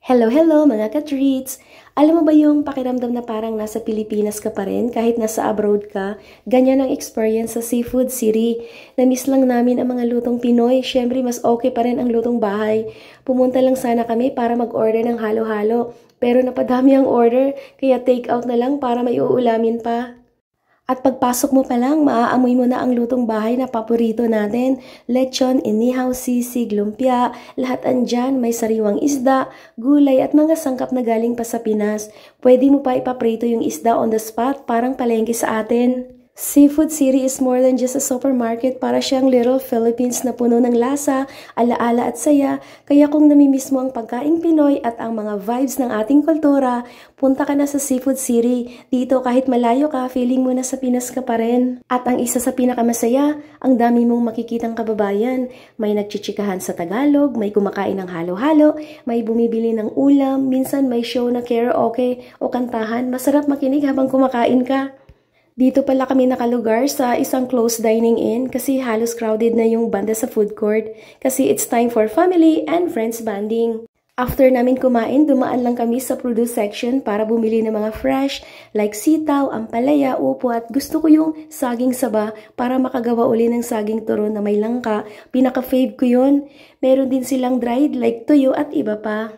Hello, hello mga ka-treats! Alam mo ba yung pakiramdam na parang nasa Pilipinas ka pa rin kahit nasa abroad ka? Ganyan ang experience sa Seafood City. Na-miss lang namin ang mga lutong Pinoy. Siyempre, mas okay pa rin ang lutong bahay. Pumunta lang sana kami para mag-order ng halo-halo. Pero napadami ang order, kaya take out na lang para may uulamin pa. At pagpasok mo pa lang, maaamoy mo na ang lutong bahay na paborito natin. Lechon, inihaw, sisig, lumpia, lahat andyan, may sariwang isda, gulay at mga sangkap na galing pa sa Pinas. Pwede mo pa ipaprito yung isda on the spot, parang palengke sa atin. Seafood City is more than just a supermarket, para siyang Little Philippines na puno ng lasa, alaala at saya. Kaya kung namimiss mo ang pagkaing Pinoy at ang mga vibes ng ating kultura, punta ka na sa Seafood City. Dito kahit malayo ka, feeling mo na sa Pinas ka pa rin. At ang isa sa pinakamasaya, ang dami mong makikitang kababayan. May nagchichikahan sa Tagalog, may kumakain ng halo-halo, may bumibili ng ulam, minsan may show na karaoke o kantahan. Masarap makinig habang kumakain ka. Dito pala kami nakalugar sa isang closed dining in kasi halos crowded na yung banda sa food court kasi it's time for family and friends bonding. After namin kumain, dumaan lang kami sa produce section para bumili ng mga fresh like sitaw, ampalaya, upo at gusto ko yung saging saba para makagawa uli ng saging turon na may langka. Pinaka-fave ko yun. Meron din silang dried like tuyo at iba pa.